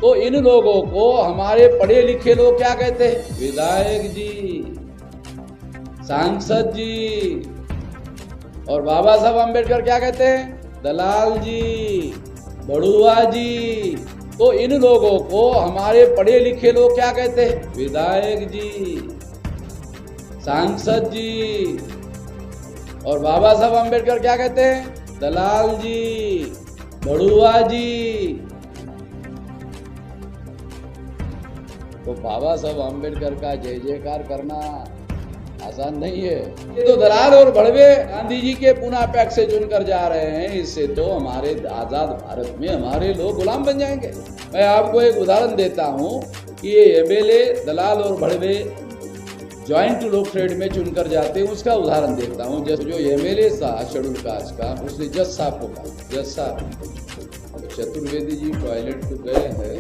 तो इन लोगों को हमारे पढ़े लिखे लोग क्या कहते हैं? विधायक जी, सांसद जी। और बाबा साहब अम्बेडकर क्या कहते हैं? दलाल जी, बड़ुआ जी। तो इन लोगों को हमारे पढ़े लिखे लोग क्या कहते हैं? विधायक जी, सांसद जी। और बाबा साहब अम्बेडकर क्या कहते हैं? दलाल जी, बड़ुआ जी। तो बाबा साहब अम्बेडकर का जय जयकार करना आसान नहीं है। ये तो दलाल और भड़वे गांधी जी के पुनः पैक से चुनकर जा रहे हैं। इससे तो हमारे आजाद भारत में हमारे लोग गुलाम बन जाएंगे। मैं आपको एक उदाहरण देता हूं कि ये एमएलए दलाल और भड़वे ज्वाइंट लोग ट्रेड में चुनकर जाते हैं, उसका उदाहरण देता हूं। जो एमएलए था शेड्यूल कास्ट का, उसने जज साहब को कहा, जज साहब चतुर्वेदी जी टॉयलेट को गए हैं,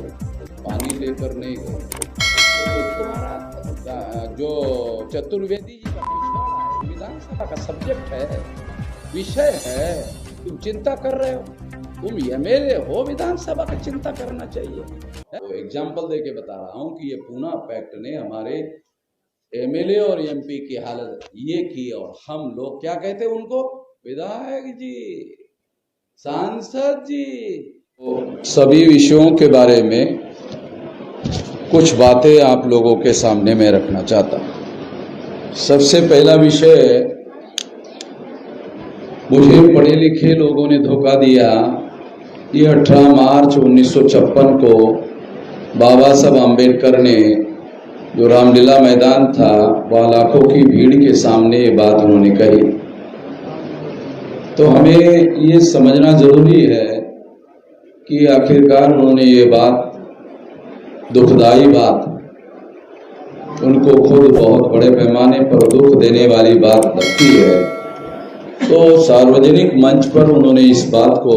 पानी लेकर नहीं गए। तुम्हारा जो चतुर्वेदी जी का पिछवाड़ा है, विधानसभा का सब्जेक्ट है, विषय है, तुम चिंता कर रहे हो। तुम एमएलए हो, विधानसभा का चिंता करना चाहिए। तो एग्जाम्पल देके बता रहा हूं कि ये पूना पैक्ट ने हमारे एमएलए और एमपी की हालत ये की। और हम लोग क्या कहते हैं उनको? विधायक जी, सांसद जी। तो सभी विषयों के बारे में कुछ बातें आप लोगों के सामने मैं रखना चाहता हूं। सबसे पहला विषय, मुझे पढ़े लिखे लोगों ने धोखा दिया। ये 18 मार्च 1956 को बाबा साहब अम्बेडकर ने जो रामलीला मैदान था, वह लाखों की भीड़ के सामने ये बात उन्होंने कही। तो हमें ये समझना जरूरी है कि आखिरकार उन्होंने ये बात, दुखदाई बात, उनको खुद बहुत बड़े पैमाने पर दुख देने वाली बात लगती है। तो सार्वजनिक मंच पर उन्होंने इस बात को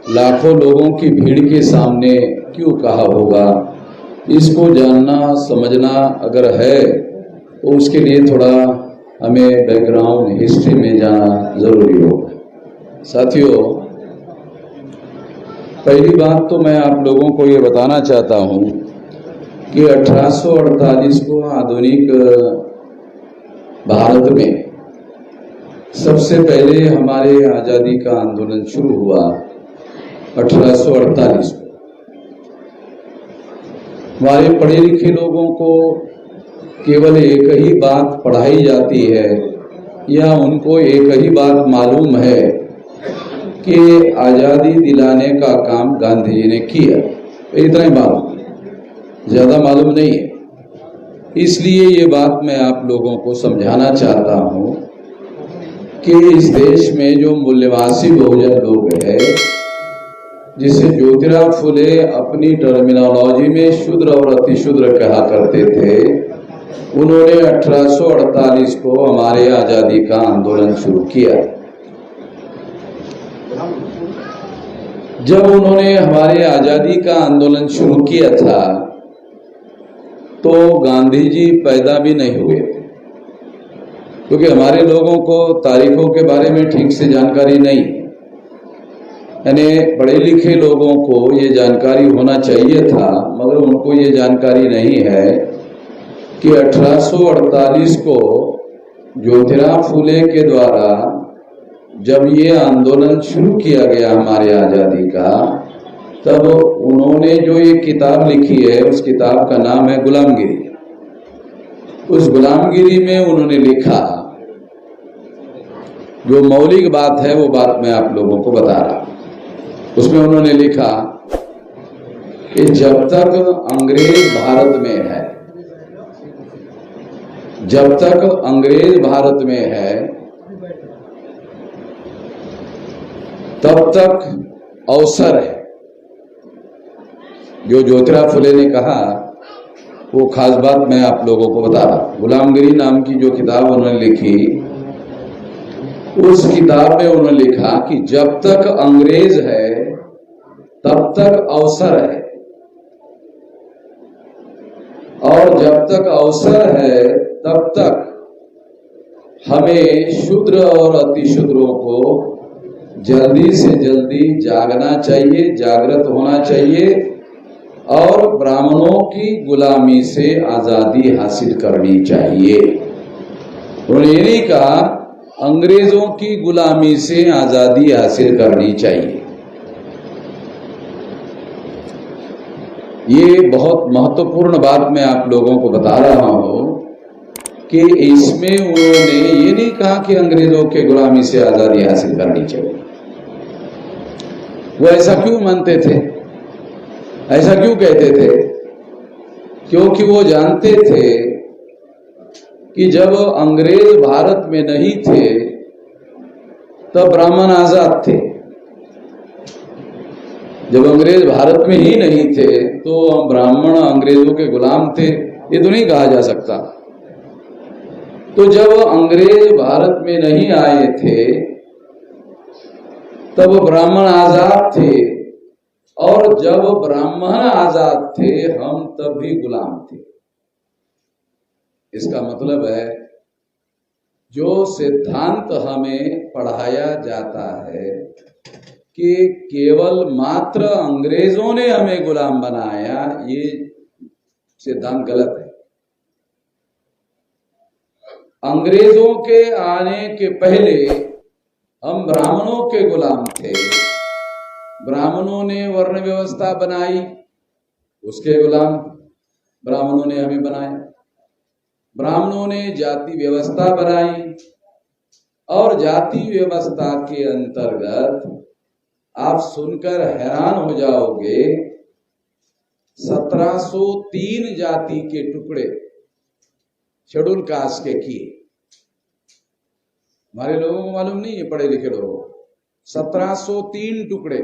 लाखों लोगों की भीड़ के सामने क्यों कहा होगा, इसको जानना समझना अगर है तो उसके लिए थोड़ा हमें बैकग्राउंड हिस्ट्री में जाना जरूरी होगा। साथियों, पहली बात तो मैं आप लोगों को ये बताना चाहता हूँ कि 1848 को आधुनिक भारत में सबसे पहले हमारे आज़ादी का आंदोलन शुरू हुआ 1848 को। हमारे पढ़े लिखे लोगों को केवल एक ही बात पढ़ाई जाती है या उनको एक ही बात मालूम है कि आज़ादी दिलाने का काम गांधी जी ने किया, इतना ही मालूम, ज़्यादा मालूम नहीं है। इसलिए ये बात मैं आप लोगों को समझाना चाहता हूँ कि इस देश में जो मूल्यवासी बहुजन लोग हैं, जिसे ज्योतिराव फुले अपनी टर्मिनोलॉजी में शूद्र और अतिशूद्र कहा करते थे, उन्होंने 1848 को हमारे आज़ादी का आंदोलन शुरू किया। जब उन्होंने हमारे आज़ादी का आंदोलन शुरू किया था तो गांधी जी पैदा भी नहीं हुए थे, क्योंकि हमारे लोगों को तारीखों के बारे में ठीक से जानकारी नहीं है। यानी पढ़े लिखे लोगों को ये जानकारी होना चाहिए था, मगर उनको ये जानकारी नहीं है कि 1848 को ज्योतिराव फुले के द्वारा जब ये आंदोलन शुरू किया गया हमारे आज़ादी का, तब उन्होंने जो ये किताब लिखी है, उस किताब का नाम है गुलामगिरी। उस गुलामगिरी में उन्होंने लिखा, जो मौलिक बात है वो बात मैं आप लोगों को बता रहा हूं। उसमें उन्होंने लिखा कि जब तक अंग्रेज भारत में है, जब तक अंग्रेज भारत में है, तब तक अवसर है। जो ज्योतिराव फुले ने कहा वो खास बात मैं आप लोगों को बता रहा हूं। गुलामगिरी नाम की जो किताब उन्होंने लिखी, उस किताब में उन्होंने लिखा कि जब तक अंग्रेज है तब तक अवसर है, और जब तक अवसर है तब तक हमें शूद्र और अतिशूद्रों को जल्दी से जल्दी जागना चाहिए, जागृत होना चाहिए और ब्राह्मणों की गुलामी से आजादी हासिल करनी चाहिए। उन्होंने ये नहीं कहा अंग्रेजों की गुलामी से आजादी हासिल करनी चाहिए। ये बहुत महत्वपूर्ण बात मैं आप लोगों को बता रहा हूं कि इसमें उन्होंने ये नहीं कहा कि अंग्रेजों के गुलामी से आजादी हासिल करनी चाहिए। वो ऐसा क्यों मानते थे, ऐसा क्यों कहते थे? क्योंकि वो जानते थे कि जब अंग्रेज भारत में नहीं थे तब ब्राह्मण आजाद थे। जब अंग्रेज भारत में ही नहीं थे तो ब्राह्मण अंग्रेजों के गुलाम थे, ये तो नहीं कहा जा सकता। तो जब अंग्रेज भारत में नहीं आए थे तब ब्राह्मण आजाद थे, और जब ब्राह्मण आजाद थे हम तब भी गुलाम थे। इसका मतलब है जो सिद्धांत हमें पढ़ाया जाता है कि केवल मात्र अंग्रेजों ने हमें गुलाम बनाया, ये सिद्धांत गलत है। अंग्रेजों के आने के पहले हम ब्राह्मणों के गुलाम थे। ब्राह्मणों ने वर्ण व्यवस्था बनाई, उसके गुलाम ब्राह्मणों ने हमें बनाया। ब्राह्मणों ने जाति व्यवस्था बनाई, और जाति व्यवस्था के अंतर्गत आप सुनकर हैरान हो जाओगे 1703 जाति के टुकड़े शेड्यूल कास्ट के किए। हमारे लोगों को मालूम नहीं है, पढ़े लिखे लोगों को। 1703 टुकड़े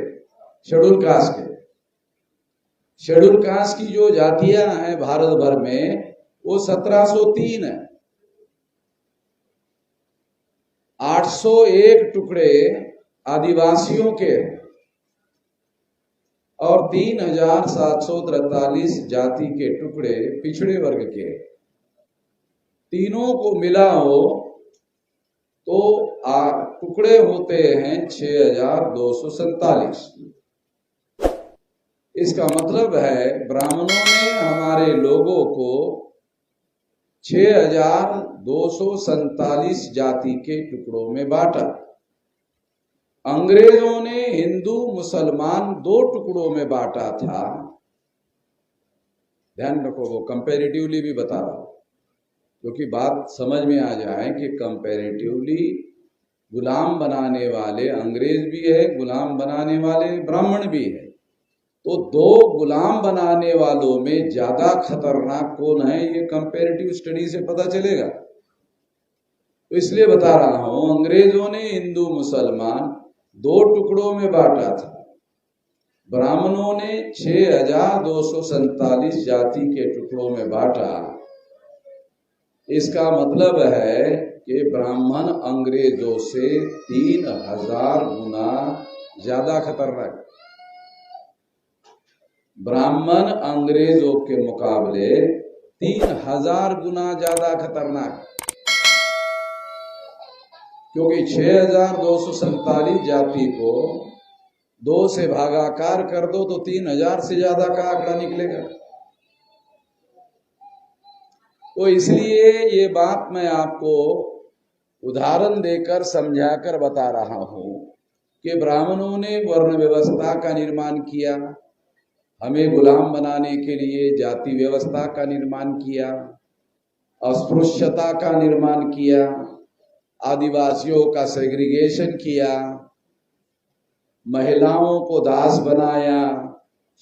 शेड्यूल कास्ट के। शेड्यूल कास्ट की जो जातियां हैं भारत भर में वो 1703 है। 801 टुकड़े आदिवासियों के और 3743 जाति के टुकड़े पिछड़े वर्ग के। तीनों को मिलाओ तो टुकड़े होते हैं 6247। इसका मतलब है ब्राह्मणों ने हमारे लोगों को 6247 जाति के टुकड़ों में बांटा। अंग्रेजों ने हिंदू मुसलमान 2 टुकड़ों में बांटा था। ध्यान रखो, वो कंपैरेटिवली भी बता रहा हूं क्योंकि बात समझ में आ जाए कि कंपैरेटिवली गुलाम बनाने वाले अंग्रेज भी है, गुलाम बनाने वाले ब्राह्मण भी है। तो 2 गुलाम बनाने वालों में ज्यादा खतरनाक कौन है, ये कंपैरेटिव स्टडी से पता चलेगा। तो इसलिए बता रहा हूं, अंग्रेजों ने हिंदू मुसलमान 2 टुकड़ों में बांटा था। ब्राह्मणों ने 6247 जाति के टुकड़ों में बांटा। इसका मतलब है कि ब्राह्मण अंग्रेजों से 3000 गुना ज्यादा खतरनाक। ब्राह्मण अंग्रेजों के मुकाबले 3000 गुना ज्यादा खतरनाक, क्योंकि 6247 जाति को 2 से भागाकार कर दो तो 3000 से ज्यादा का आंकड़ा निकलेगा। तो इसलिए ये बात मैं आपको उदाहरण देकर समझाकर बता रहा हूं कि ब्राह्मणों ने वर्ण व्यवस्था का निर्माण किया, हमें गुलाम बनाने के लिए जाति व्यवस्था का निर्माण किया, अस्पृश्यता का निर्माण किया, आदिवासियों का सेग्रीगेशन किया, महिलाओं को दास बनाया,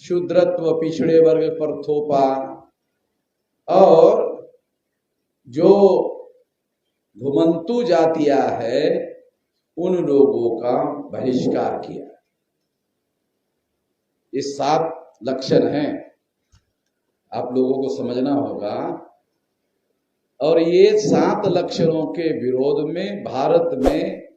शूद्रत्व पिछड़े वर्ग पर थोपा, और जो घुमंतु जातियां है उन लोगों का बहिष्कार किया। ये 7 लक्षण हैं, आप लोगों को समझना होगा। और ये 7 लक्षणों के विरोध में भारत में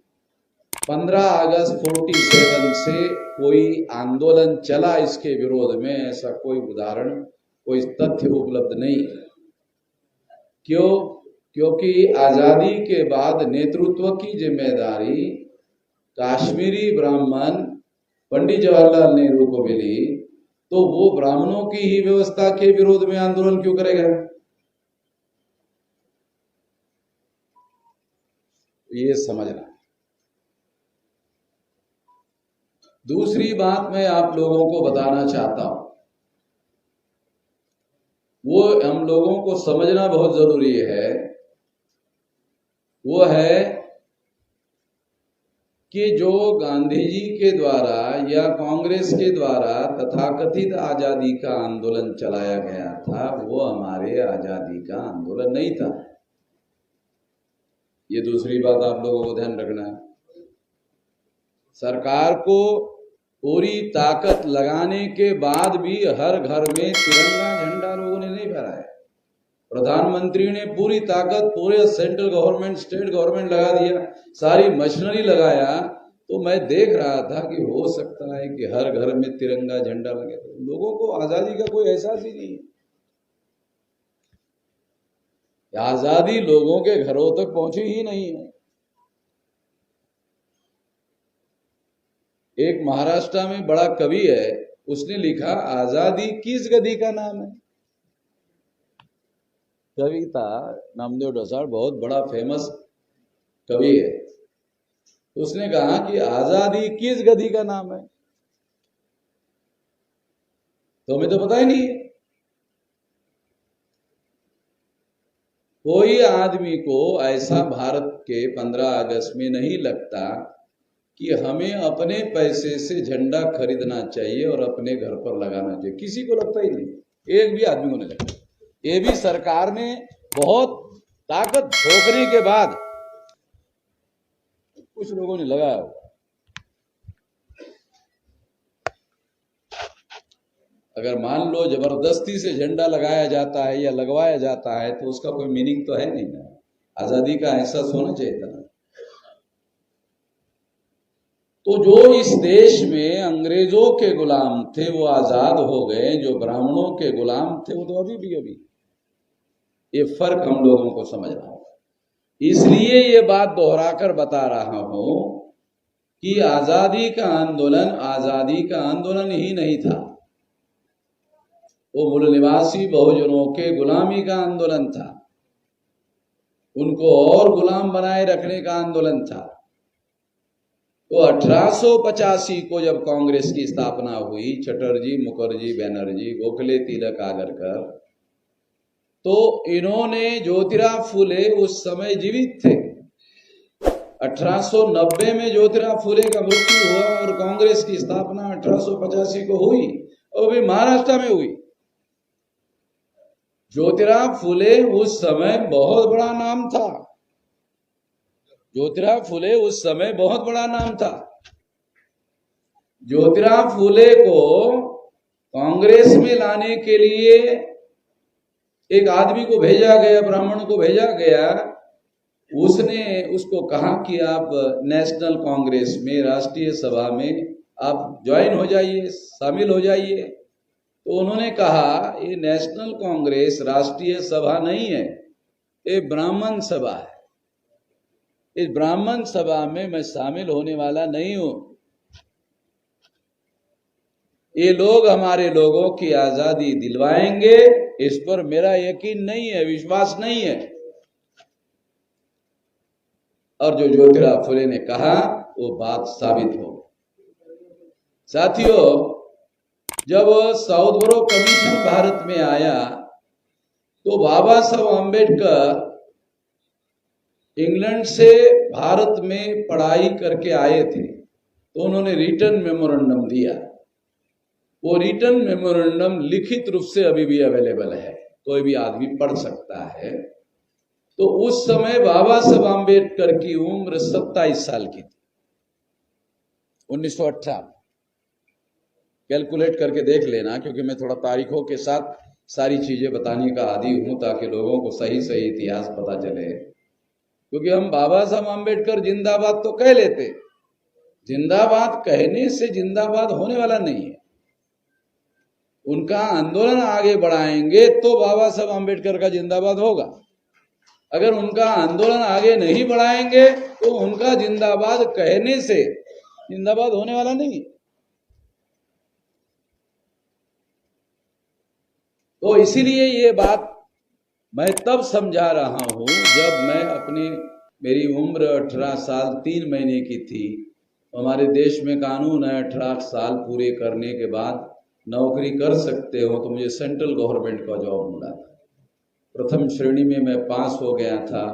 15 अगस्त 47 से कोई आंदोलन चला। इसके विरोध में ऐसा कोई उदाहरण, कोई तथ्य उपलब्ध नहीं। क्यों? क्योंकि आजादी के बाद नेतृत्व की जिम्मेदारी कश्मीरी ब्राह्मण पंडित जवाहरलाल नेहरू को मिली, तो वो ब्राह्मणों की ही व्यवस्था के विरोध में आंदोलन क्यों करेगा? ये समझना। दूसरी बात मैं आप लोगों को बताना चाहता हूं, वो हम लोगों को समझना बहुत जरूरी है। वो है कि जो गांधी जी के द्वारा या कांग्रेस के द्वारा तथाकथित आजादी का आंदोलन चलाया गया था, वो हमारे आजादी का आंदोलन नहीं था। ये दूसरी बात आप लोगों को ध्यान रखना है। सरकार को पूरी ताकत लगाने के बाद भी हर घर में तिरंगा झंडा लोगों ने नहीं फहराया। प्रधानमंत्री ने पूरी ताकत, पूरे सेंट्रल गवर्नमेंट, स्टेट गवर्नमेंट लगा दिया, सारी मशीनरी लगाया, तो मैं देख रहा था कि हो सकता है कि हर घर में तिरंगा झंडा लगे। लोगों को आजादी का कोई एहसास ही नहीं है। आजादी लोगों के घरों तक पहुंची ही नहीं है। एक महाराष्ट्र में बड़ा कवि है, उसने लिखा, आजादी किस गधी का नाम है। कविता नामदेव ढसाल बहुत बड़ा फेमस कवि है। उसने कहा कि आजादी किस गधी का नाम है। तो हमें तो पता ही नहीं है। कोई आदमी को ऐसा भारत के 15 अगस्त में नहीं लगता कि हमें अपने पैसे से झंडा खरीदना चाहिए और अपने घर पर लगाना चाहिए। किसी को लगता ही नहीं, एक भी आदमी को नहीं लगता। ये भी सरकार ने बहुत ताकत ठोकने के बाद कुछ लोगों ने लगाया होगा। अगर मान लो जबरदस्ती से झंडा लगाया जाता है या लगवाया जाता है तो उसका कोई मीनिंग तो है नहीं ना। आजादी का एहसास होना चाहिए था। तो जो इस देश में अंग्रेजों के गुलाम थे वो आजाद हो गए, जो ब्राह्मणों के गुलाम थे वो तो अभी ये फर्क हम लोगों को समझना होगा। इसलिए ये बात दोहराकर बता रहा हूं कि आजादी का आंदोलन ही नहीं था। वो मूल निवासी बहुजनों के गुलामी का आंदोलन था, उनको और गुलाम बनाए रखने का आंदोलन था। तो 1885 को जब कांग्रेस की स्थापना हुई, चटर्जी, मुखर्जी, बनर्जी, गोखले, तिलक, आगरकर, तो इन्होंने, ज्योतिराव फुले उस समय जीवित थे। 1890 में ज्योतिराव फुले का मृत्यु हुआ और कांग्रेस की स्थापना 1885 को हुई और भी महाराष्ट्र में हुई। ज्योतिराव फुले उस समय बहुत बड़ा नाम था। ज्योतिराव फुले उस समय बहुत बड़ा नाम था। ज्योतिराव फुले को कांग्रेस में लाने के लिए एक आदमी को भेजा गया, ब्राह्मण को भेजा गया। उसने उसको कहा कि आप नेशनल कांग्रेस में, राष्ट्रीय सभा में आप ज्वाइन हो जाइए, शामिल हो जाइए। तो उन्होंने कहा ये नेशनल कांग्रेस राष्ट्रीय सभा नहीं है, ये ब्राह्मण सभा है। इस ब्राह्मण सभा में मैं शामिल होने वाला नहीं हूं। ये लोग हमारे लोगों की आजादी दिलवाएंगे, इस पर मेरा यकीन नहीं है, विश्वास नहीं है। और जो ज्योतिराव फुले ने कहा वो बात साबित हो। साथियों, जब साउथबरो कमीशन भारत में आया तो बाबा साहब आंबेडकर इंग्लैंड से भारत में पढ़ाई करके आए थे, तो उन्होंने रिटर्न मेमोरेंडम दिया। वो रिटर्न मेमोरेंडम लिखित रूप से अभी भी अवेलेबल है, कोई भी आदमी पढ़ सकता है। तो उस समय बाबा साहब आंबेडकर की उम्र 27 साल की थी, 1918। कैलकुलेट करके देख लेना, क्योंकि मैं थोड़ा तारीखों के साथ सारी चीजें बताने का आदी हूं ताकि लोगों को सही सही इतिहास पता चले। क्योंकि हम बाबा साहब आंबेडकर जिंदाबाद तो कह लेते, जिंदाबाद कहने से जिंदाबाद होने वाला नहीं है। उनका आंदोलन आगे बढ़ाएंगे तो बाबा साहब आंबेडकर का जिंदाबाद होगा। अगर उनका आंदोलन आगे नहीं बढ़ाएंगे तो उनका जिंदाबाद कहने से जिंदाबाद होने वाला नहीं। तो इसीलिए ये बात मैं तब समझा रहा हूँ जब मैं मेरी उम्र 18 साल 3 महीने की थी। हमारे देश में कानून है 18 साल पूरे करने के बाद नौकरी कर सकते हो। तो मुझे सेंट्रल गवर्नमेंट का जॉब मिला था, प्रथम श्रेणी में मैं पास हो गया था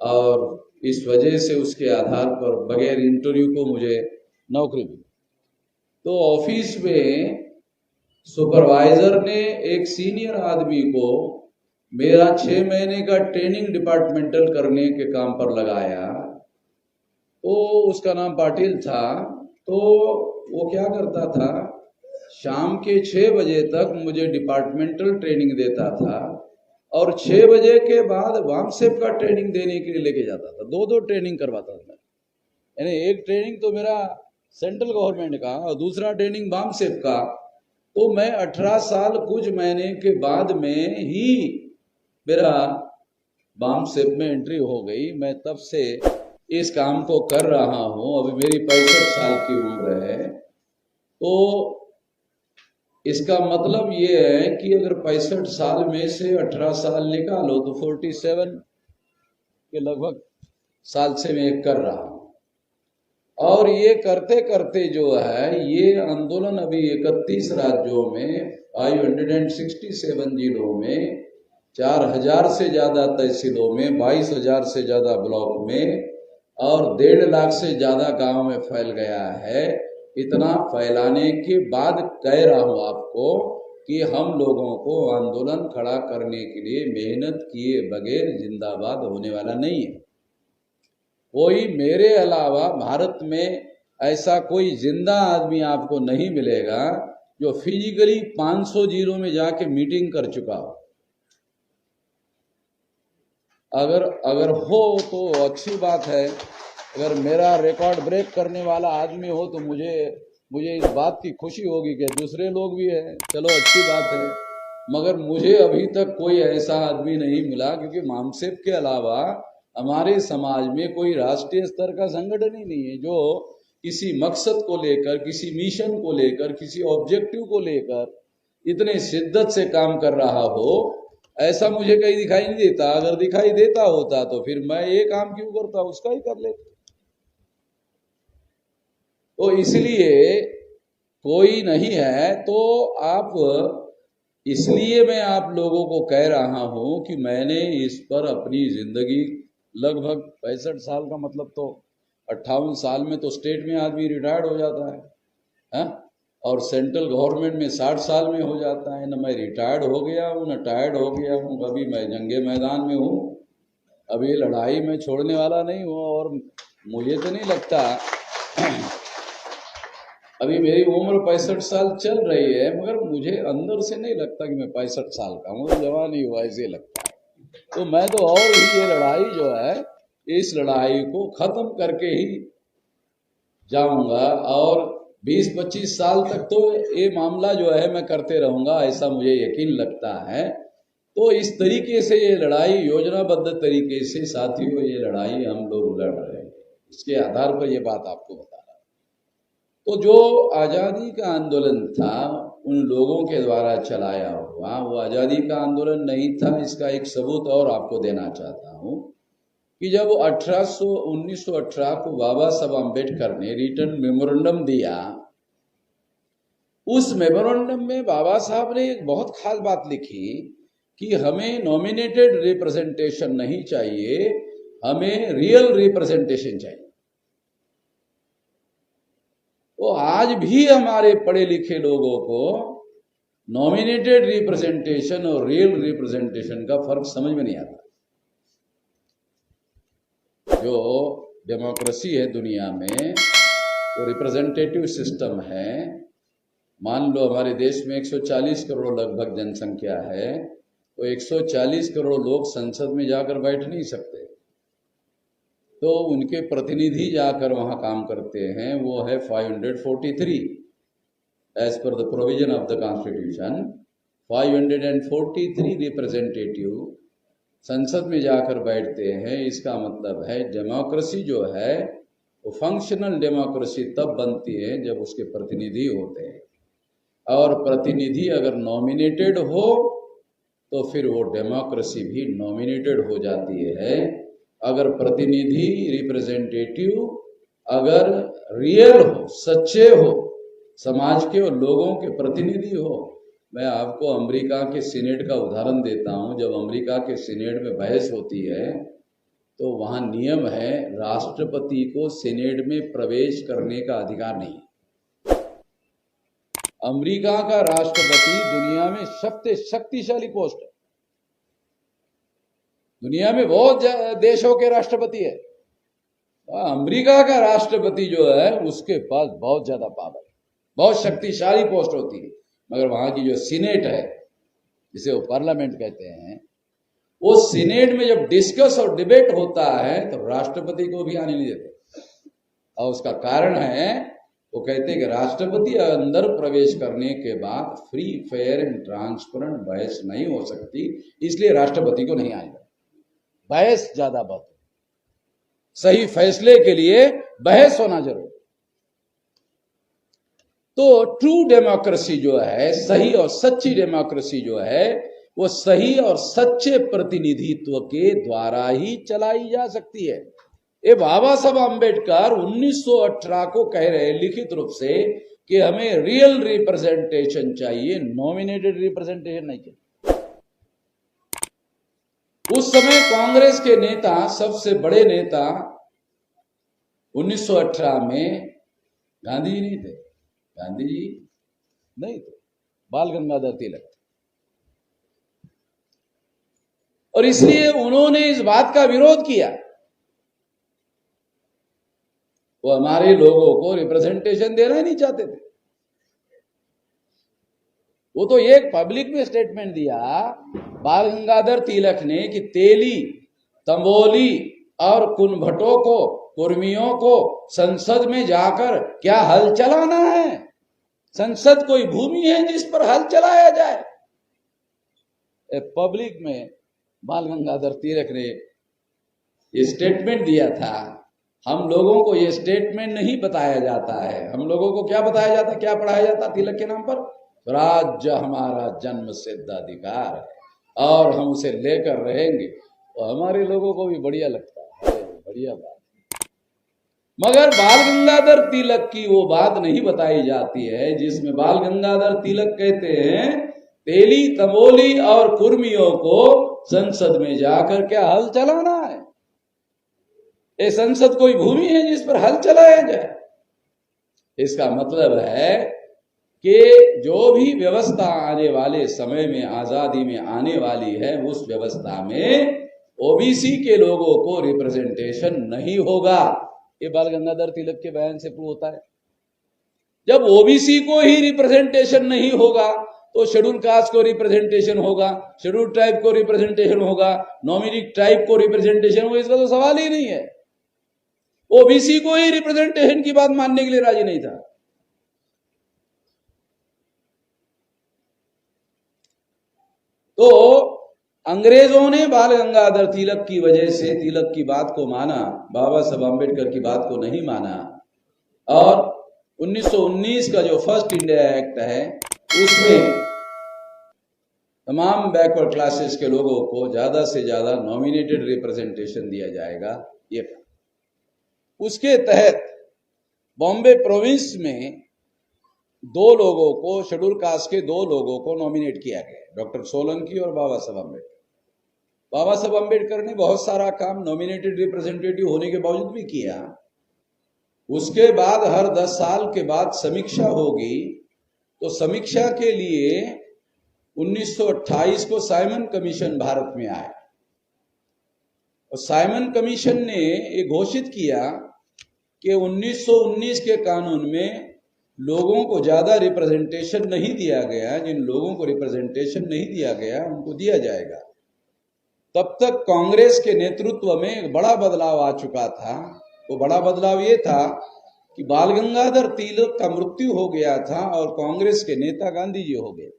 और इस वजह से उसके आधार पर बगैर इंटरव्यू को मुझे नौकरी मिली। तो ऑफिस में सुपरवाइजर ने एक सीनियर आदमी को मेरा 6 महीने का ट्रेनिंग डिपार्टमेंटल करने के काम पर लगाया। तो उसका नाम पाटिल था। तो वो क्या करता था, शाम के 6 बजे तक मुझे डिपार्टमेंटल ट्रेनिंग देता था और 6 बजे के बाद वामसेप का ट्रेनिंग देने के लिए लेके जाता था। दो ट्रेनिंग करवाता था। यानी एक ट्रेनिंग तो मेरा सेंट्रल गवर्नमेंट का और दूसरा ट्रेनिंग वामसेप का। तो मैं 18 साल कुछ महीने के बाद में ही मेरा वामसेप में एंट्री हो गई। मैं तब से इस काम को कर रहा हूँ। अभी मेरी 65 साल की उम्र है। तो इसका मतलब ये है कि अगर 65 साल में से 18 साल निकालो तो 47 के लगभग साल से मैं कर रहा हूँ। और ये करते करते जो है ये आंदोलन अभी 31 राज्यों में 567 जिलों में 4000 से ज्यादा तहसीलों में 22,000 से ज्यादा ब्लॉक में और 1.5 लाख से ज्यादा गांव में फैल गया है। इतना फैलाने के बाद कह रहा हूं आपको कि हम लोगों को आंदोलन खड़ा करने के लिए मेहनत किए बगैर जिंदाबाद होने वाला नहीं है। कोई मेरे अलावा भारत में ऐसा कोई जिंदा आदमी आपको नहीं मिलेगा जो फिजिकली 500 जिलों में जाके मीटिंग कर चुका हो। अगर हो तो अच्छी बात है। अगर मेरा रिकॉर्ड ब्रेक करने वाला आदमी हो तो मुझे इस बात की खुशी होगी कि दूसरे लोग भी हैं, चलो अच्छी बात है। मगर मुझे अभी तक कोई ऐसा आदमी नहीं मिला, क्योंकि वामसेप के अलावा हमारे समाज में कोई राष्ट्रीय स्तर का संगठन ही नहीं है जो किसी मकसद को लेकर, किसी मिशन को लेकर, किसी ऑब्जेक्टिव को लेकर इतने शिद्दत से काम कर रहा हो। ऐसा मुझे कहीं दिखाई नहीं देता। अगर दिखाई देता होता तो फिर मैं ये काम क्यों करता, उसका ही कर लेता। तो इसलिए कोई नहीं है। तो आप, इसलिए मैं आप लोगों को कह रहा हूं कि मैंने इस पर अपनी जिंदगी लगभग 65 साल का मतलब तो 58 साल में तो स्टेट में आदमी रिटायर्ड हो जाता है, और सेंट्रल गवर्नमेंट में 60 साल में हो जाता है। न मैं रिटायर्ड हो गया हूँ न टायर्ड हो गया हूँ। अभी मैं जंगे मैदान में हूँ। अभी लड़ाई में छोड़ने वाला नहीं हूँ। और मुझे तो नहीं लगता, अभी मेरी उम्र 65 साल चल रही है, मगर मुझे अंदर से नहीं लगता कि मैं 65 साल का हूँ, जवान ही हुआ ऐसे लगता है। तो मैं तो और ही ये लड़ाई जो है, इस लड़ाई को खत्म करके ही जाऊंगा और 20-25 साल तक तो ये मामला जो है मैं करते रहूंगा, ऐसा मुझे यकीन लगता है। तो इस तरीके से ये लड़ाई योजनाबद्ध तरीके से साथियों ये लड़ाई हम लोग लड़ रहे हैं। इसके आधार पर ये बात आपको बता रहा। तो जो आज़ादी का आंदोलन था उन लोगों के द्वारा चलाया हुआ, वो आज़ादी का आंदोलन नहीं था। इसका एक सबूत और आपको देना चाहता हूँ कि जब 1918 को बाबा साहब अम्बेडकर ने रिटर्न मेमोरेंडम दिया, उस मेमोरेंडम में बाबा साहब ने एक बहुत खास बात लिखी कि हमें नॉमिनेटेड रिप्रेजेंटेशन नहीं चाहिए, हमें रियल रिप्रेजेंटेशन चाहिए। तो आज भी हमारे पढ़े लिखे लोगों को नॉमिनेटेड रिप्रेजेंटेशन और रियल रिप्रेजेंटेशन का फर्क समझ में नहीं आता। जो डेमोक्रेसी है दुनिया में, तो रिप्रेजेंटेटिव सिस्टम है। मान लो हमारे देश में 140 करोड़ लगभग जनसंख्या है, तो 140 करोड़ लोग संसद में जाकर बैठ नहीं सकते, तो उनके प्रतिनिधि जाकर वहां काम करते हैं। वो है 543 as per the provision of the constitution. 543 representative संसद में जाकर बैठते हैं। इसका मतलब है डेमोक्रेसी जो है वो फंक्शनल डेमोक्रेसी तब बनती है जब उसके प्रतिनिधि होते हैं। और प्रतिनिधि अगर नॉमिनेटेड हो तो फिर वो डेमोक्रेसी भी नॉमिनेटेड हो जाती है। अगर प्रतिनिधि रिप्रेजेंटेटिव अगर रियल हो, सच्चे हो, समाज के और लोगों के प्रतिनिधि हो। मैं आपको अमेरिका के सीनेट का उदाहरण देता हूं। जब अमेरिका के सीनेट में बहस होती है तो वहां नियम है, राष्ट्रपति को सीनेट में प्रवेश करने का अधिकार नहीं है। अमेरिका का राष्ट्रपति दुनिया में सबसे शक्तिशाली पोस्ट है। दुनिया में बहुत देशों के राष्ट्रपति है, अमेरिका का राष्ट्रपति जो है उसके पास बहुत ज्यादा पावर है, बहुत शक्तिशाली पोस्ट होती है। मगर वहां की जो सीनेट है, जिसे वो पार्लियामेंट कहते हैं, वो सीनेट में जब डिस्कस और डिबेट होता है तो राष्ट्रपति को भी आने नहीं देते। और उसका कारण है, वो कहते हैं कि राष्ट्रपति अंदर प्रवेश करने के बाद फ्री, फेयर एंड ट्रांसपेरेंट बहस नहीं हो सकती, इसलिए राष्ट्रपति को नहीं आएगा। बहस ज्यादा बात, सही फैसले के लिए बहस होना जरूरी। तो ट्रू डेमोक्रेसी जो है, सही और सच्ची डेमोक्रेसी जो है, वो सही और सच्चे प्रतिनिधित्व के द्वारा ही चलाई जा सकती है। ये बाबा साहब अम्बेडकर 1918 को कह रहे हैं लिखित रूप से कि हमें रियल रिप्रेजेंटेशन चाहिए, नॉमिनेटेड रिप्रेजेंटेशन नहीं चाहिए। उस समय कांग्रेस के नेता, सबसे बड़े नेता 1918 में गांधी जी नहीं थे। गांधी जी नहीं थे, बाल गंगाधर तिलक। और इसलिए उन्होंने इस बात का विरोध किया। वो हमारे लोगों को रिप्रेजेंटेशन देना ही नहीं चाहते थे। वो तो एक पब्लिक में स्टेटमेंट दिया बाल गंगाधर तिलक ने कि तेली, तंबोली और कुनभटों को, कुर्मियों को संसद में जाकर क्या हल चलाना है। संसद कोई भूमि है जिस पर हल चलाया जाए। पब्लिक में बाल गंगाधर तिलक ने ये स्टेटमेंट दिया था। हम लोगों को ये स्टेटमेंट नहीं बताया जाता है। हम लोगों को क्या बताया जाता, क्या पढ़ाया जाता तिलक के नाम पर? स्वराज्य हमारा जन्म सिद्ध अधिकार है और हम उसे लेकर रहेंगे। तो हमारे लोगों को भी बढ़िया लगता है, बढ़िया बात। मगर बाल गंगाधर तिलक की वो बात नहीं बताई जाती है जिसमें बाल गंगाधर तिलक कहते हैं तेली, तमोली और कुर्मियों को संसद में जाकर क्या हल चलाना है। ये संसद कोई भूमि है जिस पर हल चलाया जाए। इसका मतलब है कि जो भी व्यवस्था आने वाले समय में, आजादी में आने वाली है, उस व्यवस्था में ओबीसी के लोगों को रिप्रेजेंटेशन नहीं होगा। ये बाल गंगाधर तिलक के बयान से प्रूव होता है। जब ओबीसी को ही रिप्रेजेंटेशन नहीं होगा तो शेड्यूल कास्ट को रिप्रेजेंटेशन होगा, शेड्यूल ट्राइब को रिप्रेजेंटेशन होगा, नॉमिनी ट्राइब को रिप्रेजेंटेशन होगा। इसका तो सवाल ही नहीं है। ओबीसी को ही रिप्रेजेंटेशन की बात मानने के लिए राजी नहीं था। तो अंग्रेजों ने बाल गंगाधर तिलक की वजह से तिलक की बात को माना, बाबा साहब अम्बेडकर की बात को नहीं माना। और 1919 का जो फर्स्ट इंडिया एक्ट है उसमें तमाम बैकवर्ड क्लासेस के लोगों को ज्यादा से ज्यादा नॉमिनेटेड रिप्रेजेंटेशन दिया जाएगा। ये उसके तहत बॉम्बे प्रोविंस में दो लोगों को, शेड्यूल कास्ट के दो लोगों को नॉमिनेट किया गया, डॉक्टर सोलंकी और बाबा साहब अम्बेडकर। बाबा साहब अम्बेडकर ने बहुत सारा काम नॉमिनेटेड रिप्रेजेंटेटिव होने के बावजूद भी किया। उसके बाद हर 10 साल के बाद समीक्षा होगी। तो समीक्षा के लिए 1928 को साइमन कमीशन भारत में आया और साइमन कमीशन ने ये घोषित किया कि 1919 के कानून में लोगों को ज्यादा रिप्रेजेंटेशन नहीं दिया गया। जिन लोगों को रिप्रेजेंटेशन नहीं दिया गया उनको दिया जाएगा। तब तक कांग्रेस के नेतृत्व में एक बड़ा बदलाव आ चुका था। वो बड़ा बदलाव ये था कि बाल गंगाधर तिलक का मृत्यु हो गया था और कांग्रेस के नेता गांधी जी हो गए।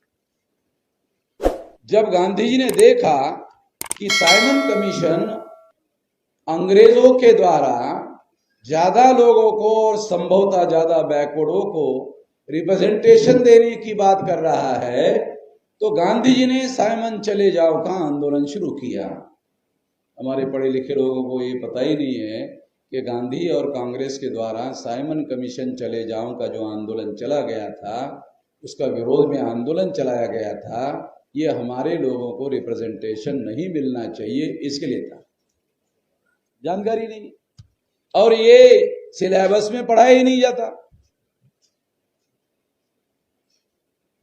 जब गांधी जी ने देखा कि साइमन कमीशन अंग्रेजों के द्वारा ज्यादा लोगों को और संभवतः ज्यादा बैकवर्डों को रिप्रेजेंटेशन देने की बात कर रहा है, तो गांधी जी ने साइमन चले जाओ का आंदोलन शुरू किया। हमारे पढ़े लिखे लोगों को ये पता ही नहीं है कि गांधी और कांग्रेस के द्वारा साइमन कमीशन चले जाओ का जो आंदोलन चला गया था, उसका विरोध में आंदोलन चलाया गया था, ये हमारे लोगों को रिप्रेजेंटेशन नहीं मिलना चाहिए इसके लिए था। जानकारी नहीं, और ये सिलेबस में पढ़ाया ही नहीं जाता।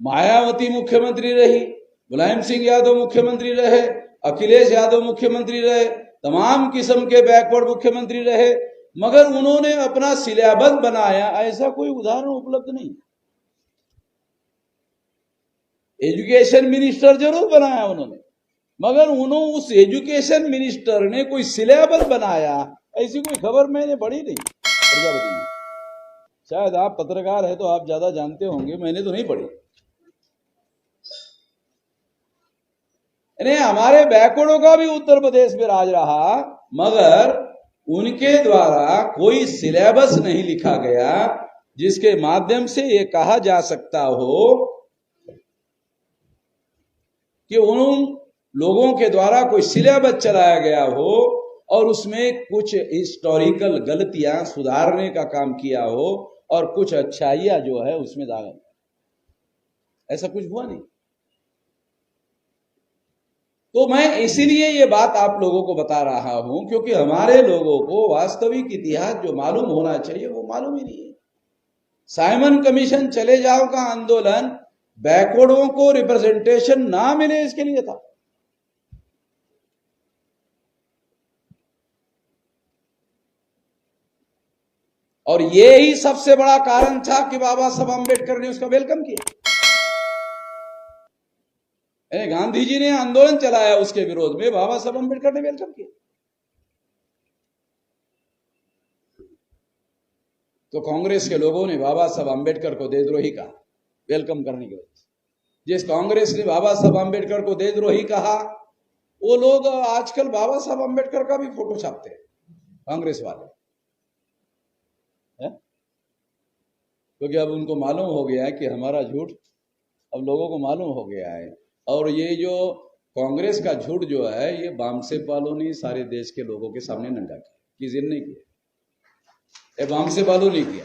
मायावती मुख्यमंत्री रही, मुलायम सिंह यादव मुख्यमंत्री रहे, अखिलेश यादव मुख्यमंत्री रहे, तमाम किस्म के बैकवर्ड मुख्यमंत्री रहे, मगर उन्होंने अपना सिलेबस बनाया, ऐसा कोई उदाहरण उपलब्ध नहीं। एजुकेशन मिनिस्टर जरूर बनाया उन्होंने, मगर उन्होंने उस एजुकेशन मिनिस्टर ने कोई सिलेबस बनाया, ऐसी कोई खबर मैंने पढ़ी नहीं। प्रजापति जी, शायद आप पत्रकार है तो आप ज्यादा जानते होंगे, मैंने तो नहीं पढ़ी। हमारे बैकवर्डों का भी उत्तर प्रदेश में राज रहा, मगर उनके द्वारा कोई सिलेबस नहीं लिखा गया जिसके माध्यम से ये कहा जा सकता हो कि उन लोगों के द्वारा कोई सिलेबस चलाया गया हो और उसमें कुछ हिस्टोरिकल गलतियां सुधारने का काम किया हो और कुछ अच्छाइयां जो है उसमें दाखिल। ऐसा कुछ हुआ नहीं। तो मैं इसीलिए ये बात आप लोगों को बता रहा हूं क्योंकि हमारे लोगों को वास्तविक इतिहास जो मालूम होना चाहिए वो मालूम ही नहीं है। साइमन कमीशन चले जाओ का आंदोलन बैकवर्डों को रिप्रेजेंटेशन ना मिले इसके लिए था। और ये ही सबसे बड़ा कारण था कि बाबा साहब अम्बेडकर ने उसका वेलकम किया। गांधी जी ने आंदोलन चलाया उसके विरोध में, बाबा साहब अम्बेडकर ने वेलकम किया। तो कांग्रेस के लोगों ने बाबा साहब अम्बेडकर को देशद्रोही कहा वेलकम करने की वजह से। जिस कांग्रेस ने बाबा साहब अम्बेडकर को देशद्रोही कहा, वो लोग आजकल बाबा साहब अम्बेडकर का भी फोटो छापते हैं, कांग्रेस वाले, क्योंकि अब उनको मालूम हो गया है कि हमारा झूठ अब लोगों को मालूम हो गया है। और ये जो कांग्रेस का झूठ जो है ये बामसेप वालों ने सारे देश के लोगों के सामने नंगा किया, किसी ने नहीं किया। ये बामसेप वालों ने किया।